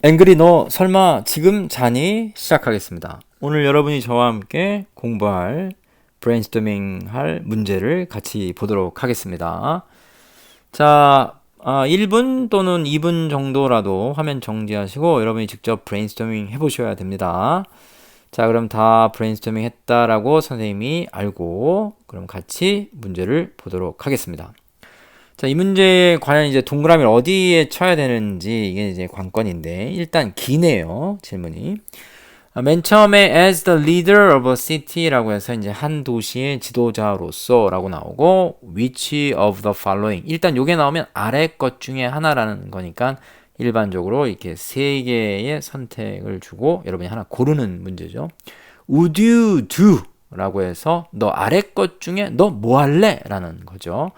앵그리 너 설마 지금 자니? 시작하겠습니다. 오늘 여러분이 저와 함께 공부할 브레인스토밍 할 문제를 같이 보도록 하겠습니다. 자, 1분 또는 2분 정도라도 화면 정지하시고 여러분이 직접 브레인스토밍 해보셔야 됩니다. 자, 그럼 다 브레인스토밍 했다라고 선생님이 알고 그럼 같이 문제를 보도록 하겠습니다. 자, 이 문제에 과연 이제 동그라미를 어디에 쳐야 되는지 이게 이제 관건인데 일단 기네요, 질문이. 맨 처음에 as the leader of a city라고 해서 이제 한 도시의 지도자로서라고 나오고 which of the following 일단 요게 나오면 아래 것 중에 하나라는 거니까 일반적으로 이렇게 세 개의 선택을 주고 여러분이 하나 고르는 문제죠. Would you do? 라고 해서 너 아래 것 중에 너 뭐 할래? 라는 거죠.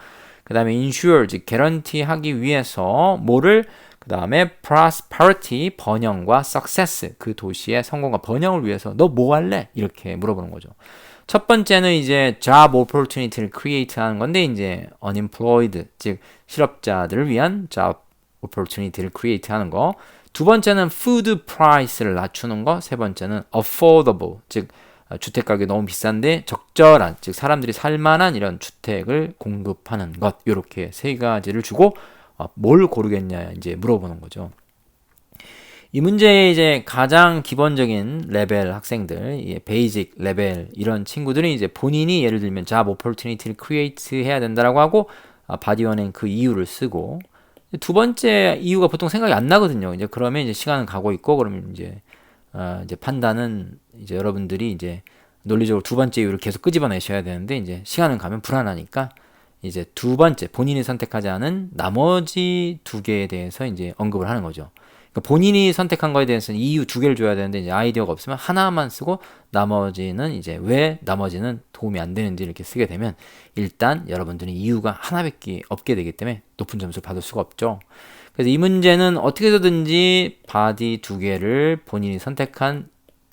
그 다음에 ensure, 즉 개런티 하기 위해서 뭐를 그 다음에 prosperity, 번영과 success, 그 도시의 성공과 번영을 위해서 너 뭐 할래? 이렇게 물어보는 거죠. 첫 번째는 이제 job opportunity를 create 하는 건데 이제 unemployed, 즉 실업자들을 위한 job opportunity를 create 하는 거. 두 번째는 food price를 낮추는 거. 세 번째는 affordable, 즉 주택가격이 너무 비싼데 적절한, 즉 사람들이 살만한 이런 주택을 공급하는 것. 이렇게 세 가지를 주고 뭘 고르겠냐 이제 물어보는 거죠. 이 문제의 이제 가장 기본적인 레벨 학생들, 베이직 레벨 이런 친구들이 이제 본인이 예를 들면 job opportunity를 create 해야 된다라고 하고 바디원엔 그 이유를 쓰고, 두 번째 이유가 보통 생각이 안 나거든요. 이제 그러면 이제 시간은 가고 있고 그러면 이제 판단은 이제 여러분들이 이제 논리적으로 두 번째 이유를 계속 끄집어내셔야 되는데 이제 시간은 가면 불안하니까 이제 두 번째 본인이 선택하지 않은 나머지 두 개에 대해서 이제 언급을 하는 거죠. 그러니까 본인이 선택한 거에 대해서는 이유 두 개를 줘야 되는데 이제 아이디어가 없으면 하나만 쓰고 나머지는 이제 왜 나머지는 도움이 안 되는지 이렇게 쓰게 되면 일단 여러분들이 이유가 하나밖에 없게 되기 때문에 높은 점수를 받을 수가 없죠. 그래서 이 문제는 어떻게 해서든지 바디 두 개를 본인이 선택한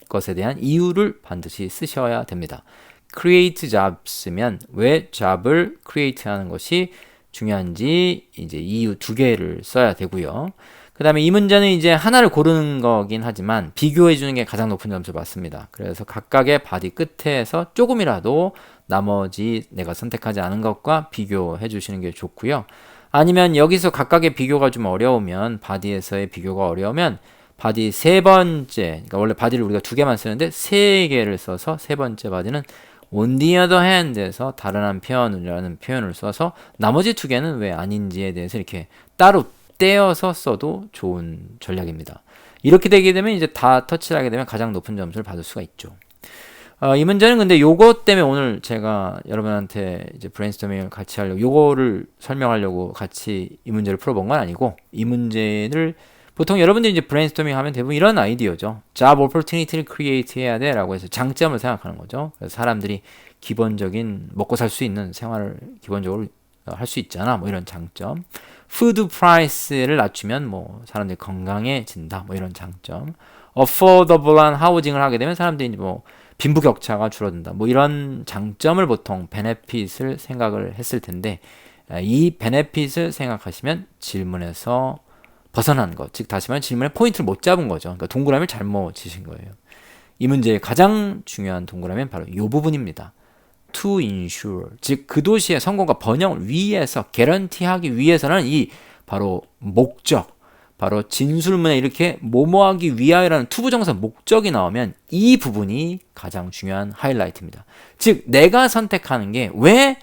것에 대한 이유를 반드시 쓰셔야 됩니다. create job 쓰면 왜 job을 create 하는 것이 중요한지 이제 이유 두 개를 써야 되고요. 그 다음에 이 문제는 이제 하나를 고르는 거긴 하지만 비교해 주는 게 가장 높은 점수를 받습니다. 그래서 각각의 바디 끝에서 조금이라도 나머지 내가 선택하지 않은 것과 비교해 주시는 게 좋고요. 아니면 여기서 각각의 비교가 좀 어려우면 바디에서의 비교가 어려우면 바디 세 번째, 그러니까 원래 바디를 우리가 두 개만 쓰는데 세 개를 써서 세 번째 바디는 on the other hand에서 다른 한편이라는 표현을 써서 나머지 두 개는 왜 아닌지에 대해서 이렇게 따로 떼어서 써도 좋은 전략입니다. 이렇게 되게 되면 이제 다 터치를 하게 되면 가장 높은 점수를 받을 수가 있죠. 이 문제는 근데 요것 때문에 오늘 제가 여러분한테 이제 브레인스토밍을 같이 하려고 요거를 설명하려고 같이 이 문제를 풀어본 건 아니고, 이 문제를 보통 여러분들이 이제 브레인스토밍 하면 대부분 이런 아이디어죠. job opportunity를 create 해야 돼 라고 해서 장점을 생각하는 거죠. 그래서 사람들이 기본적인 먹고 살 수 있는 생활을 기본적으로 할 수 있잖아, 뭐 이런 장점. food price를 낮추면 뭐 사람들이 건강해진다, 뭐 이런 장점. affordable한 하우징을 하게 되면 사람들이 이제 뭐 빈부격차가 줄어든다, 뭐 이런 장점을 보통 베네핏을 생각을 했을 텐데, 이 베네핏을 생각하시면 질문에서 벗어난 것, 즉 다시 말하면 질문의 포인트를 못 잡은 거죠. 그러니까 동그라미를 잘못 치신 거예요. 이 문제의 가장 중요한 동그라미는 바로 이 부분입니다. to ensure, 즉 그 도시의 성공과 번영을 위해서, 개런티하기 위해서는 이 바로 목적, 바로 진술문에 이렇게 뭐뭐하기 위하여라는 투부정사 목적이 나오면 이 부분이 가장 중요한 하이라이트입니다. 즉 내가 선택하는 게 왜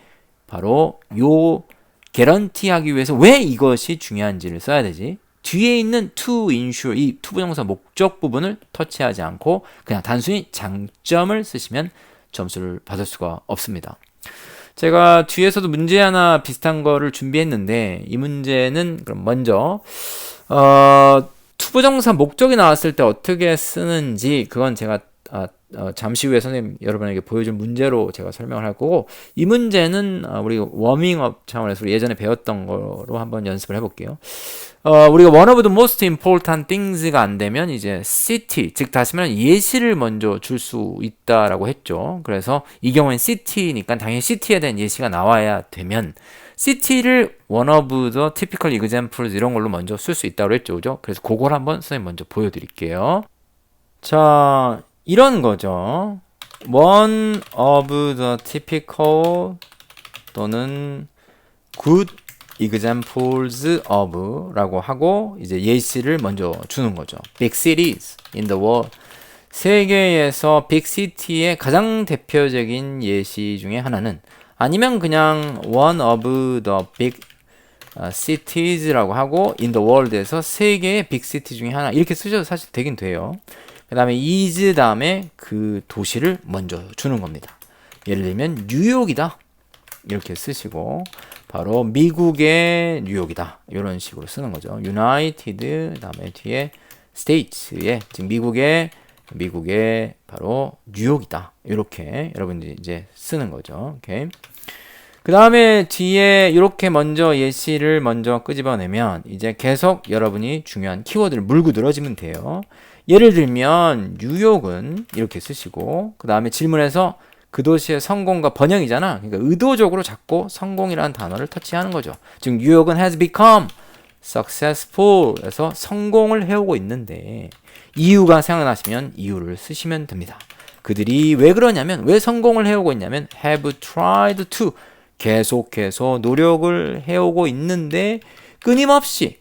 바로 요 개런티하기 위해서 왜 이것이 중요한지를 써야 되지, 뒤에 있는 to ensure 이 투부정사 목적 부분을 터치하지 않고 그냥 단순히 장점을 쓰시면 점수를 받을 수가 없습니다. 제가 뒤에서도 문제 하나 비슷한 거를 준비했는데, 이 문제는 그럼 먼저 투부정사 목적이 나왔을 때 어떻게 쓰는지 그건 제가 잠시 후에 선생님 여러분에게 보여줄 문제로 제가 설명을 할 거고, 이 문제는 우리 워밍업 차원에서 예전에 배웠던 거로 한번 연습을 해볼게요. 우리가 one of the most important things가 안 되면 이제 city, 즉 다시 말하면 예시를 먼저 줄 수 있다라고 했죠. 그래서 이 경우엔 city니까 당연히 city에 대한 예시가 나와야 되면 city를 one of the typical examples 이런 걸로 먼저 쓸 수 있다고 했죠. 그죠? 그래서 그걸 한번 선생님 먼저 보여드릴게요. 자, 이런 거죠. one of the typical 또는 good examples of 라고 하고 이제 예시를 먼저 주는 거죠. Big cities in the world. 세계에서 빅 시티의 가장 대표적인 예시 중에 하나는 아니면 그냥 one of the big cities라고 하고 in the world에서 세계의 빅 시티 중에 하나 이렇게 쓰셔도 사실 되긴 돼요. 그 다음에 is 다음에 그 도시를 먼저 주는 겁니다. 예를 들면 뉴욕이다 이렇게 쓰시고 바로 미국의 뉴욕이다 이런 식으로 쓰는 거죠. United 다음에 뒤에 States의 지금 미국의 바로 뉴욕이다 이렇게 여러분들이 이제 쓰는 거죠. 오케이. 그 다음에 뒤에 이렇게 먼저 예시를 먼저 끄집어내면 이제 계속 여러분이 중요한 키워드를 물고 늘어지면 돼요. 예를 들면 뉴욕은 이렇게 쓰시고 그 다음에 질문에서 그 도시의 성공과 번영이잖아. 그러니까 의도적으로 자꾸 성공이라는 단어를 터치하는 거죠. 즉 뉴욕은 has become successful 에서 성공을 해오고 있는데 이유가 생각나시면 이유를 쓰시면 됩니다. 그들이 왜 그러냐면 왜 성공을 해오고 있냐면 have tried to 계속해서 노력을 해오고 있는데 끊임없이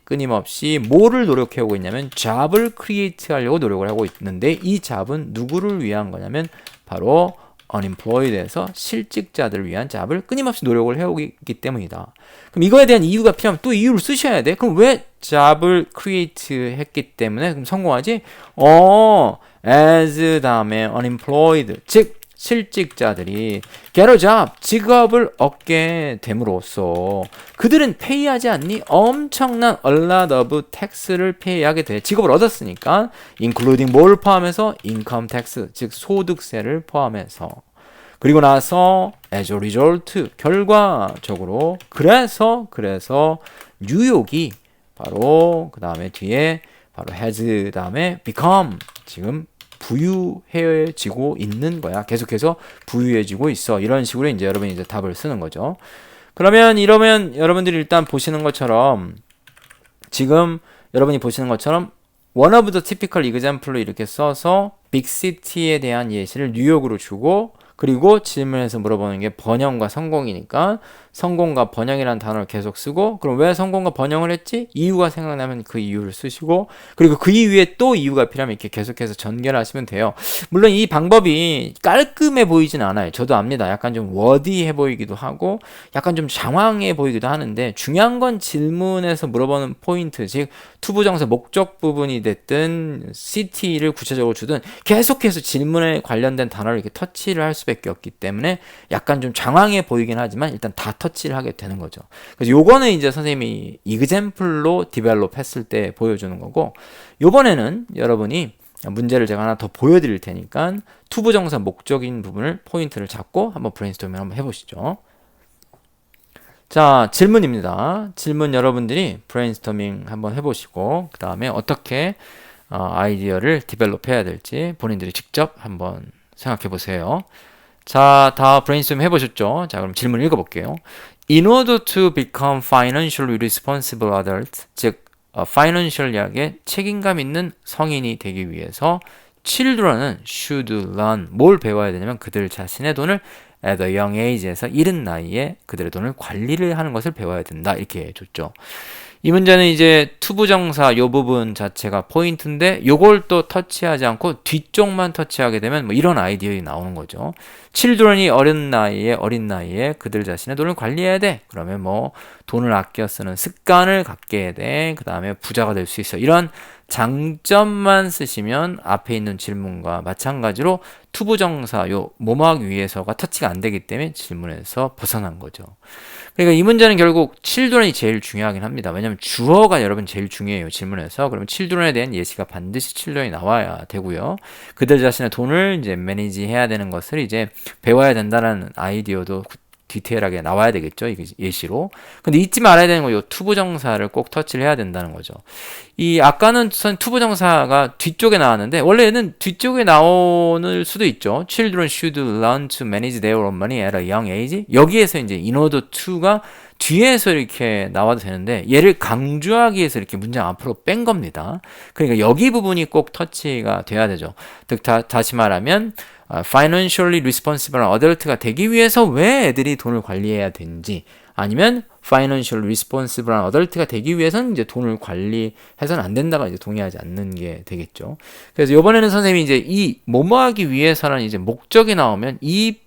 뭐를 노력해오고 있냐면 잡을 크리에이트 하려고 노력을 하고 있는데 이 잡은 누구를 위한 거냐면 바로 unemployed에서 실직자들을 위한 잡을 끊임없이 노력을 해오기 때문이다. 그럼 이거에 대한 이유가 필요하면 또 이유를 쓰셔야 돼. 그럼 왜 잡을 크리에이트 했기 때문에 그럼 성공하지? as 다음에 unemployed 즉 실직자들이 get a job 직업을 얻게 됨으로써 그들은 페이하지 않니? 엄청난 a lot of tax를 페이하게 돼. 직업을 얻었으니까 including 뭘 포함해서 income tax 즉 소득세를 포함해서 그리고 나서 as a result 결과적으로 그래서 뉴욕이 바로 그 다음에 뒤에 바로 has 다음에 become 지금 부유해지고 있는 거야. 계속해서 부유해지고 있어. 이런 식으로 이제 여러분이 이제 답을 쓰는 거죠. 그러면 이러면 여러분들이 일단 보시는 것처럼 지금 여러분이 보시는 것처럼 one of the typical example로 이렇게 써서 빅 시티에 대한 예시를 뉴욕으로 주고 그리고 질문에서 물어보는 게 번영과 성공이니까 성공과 번영이라는 단어를 계속 쓰고 그럼 왜 성공과 번영을 했지? 이유가 생각나면 그 이유를 쓰시고 그리고 그 이후에 또 이유가 필요하면 이렇게 계속해서 전개하시면 돼요. 물론 이 방법이 깔끔해 보이진 않아요. 저도 압니다. 약간 좀 워디해 보이기도 하고 약간 좀 장황해 보이기도 하는데 중요한 건 질문에서 물어보는 포인트 즉 투부정사 목적 부분이 됐든 city를 구체적으로 주든 계속해서 질문에 관련된 단어를 이렇게 터치를 할 수밖에 없기 때문에 약간 좀 장황해 보이긴 하지만 일단 다 터치를 하게 되는 거죠. 그래서 요거는 이제 선생님이 example로 디벨롭 했을 때 보여주는 거고 요번에는 여러분이 문제를 제가 하나 더 보여드릴 테니까 투부정사 목적인 부분을 포인트를 잡고 한번 브레인스토밍 한번 해보시죠. 자, 질문입니다. 질문 여러분들이 브레인스토밍 한번 해보시고 그 다음에 어떻게 아이디어를 디벨롭 해야 될지 본인들이 직접 한번 생각해 보세요. 자, 다 브레인스토밍 해보셨죠? 자, 그럼 질문 읽어볼게요. In order to become financially responsible adult, 즉 financial하게 책임감 있는 성인이 되기 위해서 children은 should learn 뭘 배워야 되냐면 그들 자신의 돈을 at a young age에서 이른 나이에 그들의 돈을 관리를 하는 것을 배워야 된다 이렇게 해줬죠. 이 문제는 이제 투부정사 요 부분 자체가 포인트인데 요걸 또 터치하지 않고 뒤쪽만 터치하게 되면 뭐 이런 아이디어가 나오는 거죠. children이 어린 나이에 그들 자신의 돈을 관리해야 돼. 그러면 뭐 돈을 아껴 쓰는 습관을 갖게 해야 돼. 그 다음에 부자가 될 수 있어. 이런 장점만 쓰시면 앞에 있는 질문과 마찬가지로 투부정사 요 모막 위에서가 터치가 안 되기 때문에 질문에서 벗어난 거죠. 그러니까 이 문제는 결국 children이 제일 중요하긴 합니다. 왜냐하면 주어가 여러분 제일 중요해요. 질문에서. 그러면 children에 대한 예시가 반드시 children이 나와야 되고요. 그들 자신의 돈을 이제 매니지 해야 되는 것을 이제 배워야 된다는 아이디어도 디테일하게 나와야 되겠죠. 이게 예시로. 근데 잊지 말아야 되는 거, 요 투부정사를 꼭 터치를 해야 된다는 거죠. 이 아까는 투부정사가 뒤쪽에 나왔는데 원래는 뒤쪽에 나오는 수도 있죠. Children should learn to manage their own money at a young age. 여기에서 이제 in order to가 뒤에서 이렇게 나와도 되는데 얘를 강조하기 위해서 이렇게 문장 앞으로 뺀 겁니다. 그러니까 여기 부분이 꼭 터치가 돼야 되죠. 즉 다시 말하면 financially responsible adult가 되기 위해서 왜 애들이 돈을 관리해야 되는지, 아니면 financial responsible adult가 되기 위해서는 이제 돈을 관리해서는 안 된다가 이제 동의하지 않는 게 되겠죠. 그래서 이번에는 선생님이 이제 이 뭐뭐하기 위해서라는 이제 목적이 나오면 이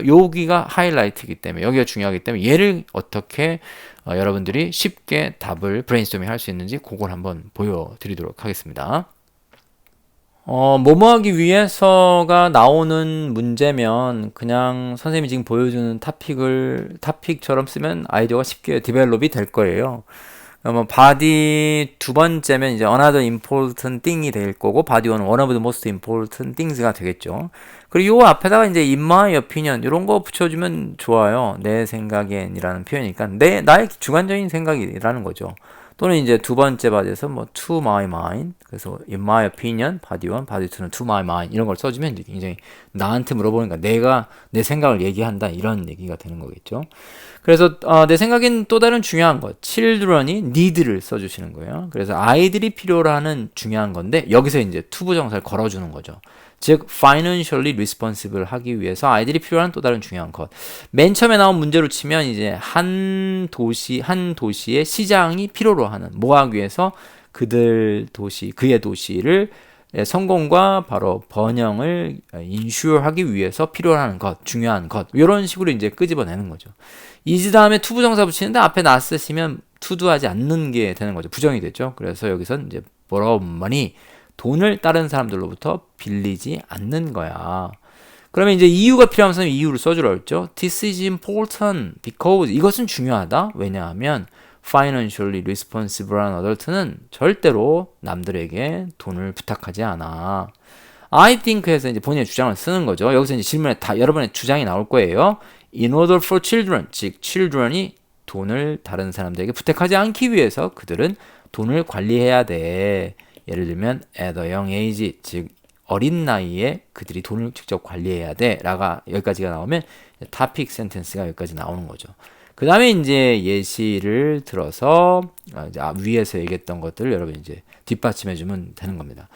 여기가 하이라이트이기 때문에, 여기가 중요하기 때문에 얘를 어떻게 여러분들이 쉽게 답을 브레인스토밍 할 수 있는지 그걸 한번 보여드리도록 하겠습니다. 뭐뭐하기 위해서가 나오는 문제면 그냥 선생님이 지금 보여주는 타픽처럼 쓰면 아이디어가 쉽게 디벨롭이 될 거예요. body 두 번째면 이제 another important thing이 될 거고, body one of the most important things가 되겠죠. 그리고 요 앞에다가 이제 in my opinion 이런 거 붙여주면 좋아요. 내 생각엔이라는 표현이니까 나의 주관적인 생각이라는 거죠. 또는 이제 두 번째 바디에서 뭐 to my mind, 그래서 in my opinion, body 1, body 2는 to my mind 이런 걸 써주면 굉장히 나한테 물어보니까 내가 내 생각을 얘기한다 이런 얘기가 되는 거겠죠. 그래서 내 생각엔 또 다른 중요한 것, children이 need를 써주시는 거예요. 그래서 아이들이 필요로 하는 중요한 건데 여기서 이제 to 부정사를 걸어주는 거죠. 즉 financially responsible 하기 위해서 아이들이 필요한 또 다른 중요한 것. 맨 처음에 나온 문제로 치면 이제 한 도시의 시장이 필요로 하는, 뭐 하기 위해서 그의 도시를 성공과 바로 번영을 인슈어하기 위해서 필요한 것, 중요한 것, 이런 식으로 이제 끄집어내는 거죠. 이즈 다음에 to 부정사 붙이는데 앞에 나 쓰시면 to도 하지 않는 게 되는 거죠. 부정이 되죠. 그래서 여기서 이제 borrow money, 돈을 다른 사람들로부터 빌리지 않는 거야. 그러면 이제 이유가 필요하면 선생님이 이유를 써주라고 했죠. This is important because, 이것은 중요하다. 왜냐하면 financially responsible한 adult는 절대로 남들에게 돈을 부탁하지 않아. I think 해서 이제 본인의 주장을 쓰는 거죠. 여기서 이제 질문에 다 여러분의 주장이 나올 거예요. In order for children, 즉 children이 돈을 다른 사람들에게 부탁하지 않기 위해서 그들은 돈을 관리해야 돼. 예를 들면 at a young age, 즉 어린 나이에 그들이 돈을 직접 관리해야 돼 라가 여기까지가 나오면 topic sentence가 여기까지 나오는 거죠. 그 다음에 이제 예시를 들어서 이제 위에서 얘기했던 것들을 여러분 이제 뒷받침해 주면 되는 겁니다.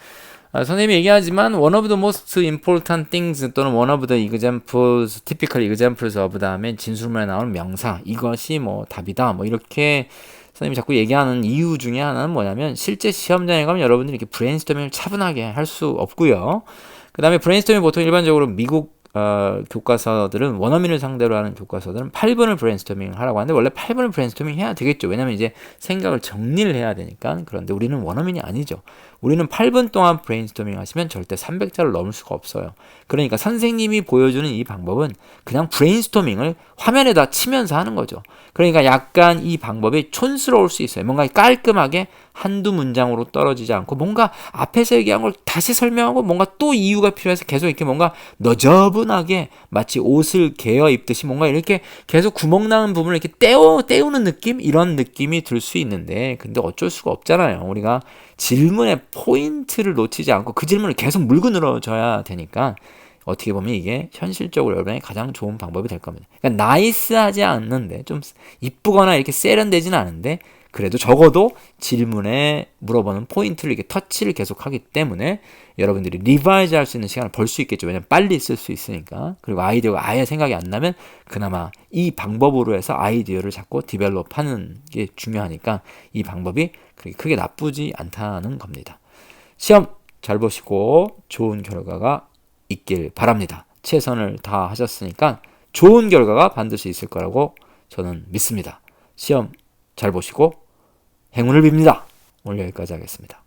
선생님이 얘기하지만 one of the most important things 또는 one of the examples, typical examples of 다음에 진술문에 나오는 명사, 이것이 뭐 답이다 뭐 이렇게 선생님이 자꾸 얘기하는 이유 중에 하나는 뭐냐면 실제 시험장에 가면 여러분들이 이렇게 브레인스토밍을 차분하게 할 수 없고요. 그 다음에 브레인스토밍 보통 일반적으로 미국 교과서들은 원어민을 상대로 하는 교과서들은 8분을 브레인스토밍 하라고 하는데 원래 8분을 브레인스토밍 해야 되겠죠. 왜냐면 이제 생각을 정리를 해야 되니까. 그런데 우리는 원어민이 아니죠. 우리는 8분 동안 브레인스토밍 하시면 절대 300자를 넘을 수가 없어요. 그러니까 선생님이 보여주는 이 방법은 그냥 브레인스토밍을 화면에다 치면서 하는 거죠. 그러니까 약간 이 방법이 촌스러울 수 있어요. 뭔가 깔끔하게 한두 문장으로 떨어지지 않고 뭔가 앞에서 얘기한 걸 다시 설명하고 뭔가 또 이유가 필요해서 계속 이렇게 뭔가 너저분하게 마치 옷을 개어 입듯이 뭔가 이렇게 계속 구멍 나는 부분을 이렇게 떼우는 느낌? 이런 느낌이 들 수 있는데 근데 어쩔 수가 없잖아요. 우리가 질문의 포인트를 놓치지 않고 그 질문을 계속 물고 늘어져야 되니까 어떻게 보면 이게 현실적으로 여러분의 가장 좋은 방법이 될 겁니다. 그러니까 나이스하지 않는데 좀 이쁘거나 이렇게 세련되지는 않은데 그래도 적어도 질문에 물어보는 포인트를 이렇게 터치를 계속 하기 때문에 여러분들이 리바이즈 할 수 있는 시간을 벌 수 있겠죠. 왜냐면 빨리 쓸 수 있으니까. 그리고 아이디어가 아예 생각이 안 나면 그나마 이 방법으로 해서 아이디어를 자꾸 디벨롭 하는 게 중요하니까 이 방법이 그렇게 크게 나쁘지 않다는 겁니다. 시험 잘 보시고 좋은 결과가 있길 바랍니다. 최선을 다하셨으니까 좋은 결과가 반드시 있을 거라고 저는 믿습니다. 시험 잘 보시고 행운을 빕니다. 오늘 여기까지 하겠습니다.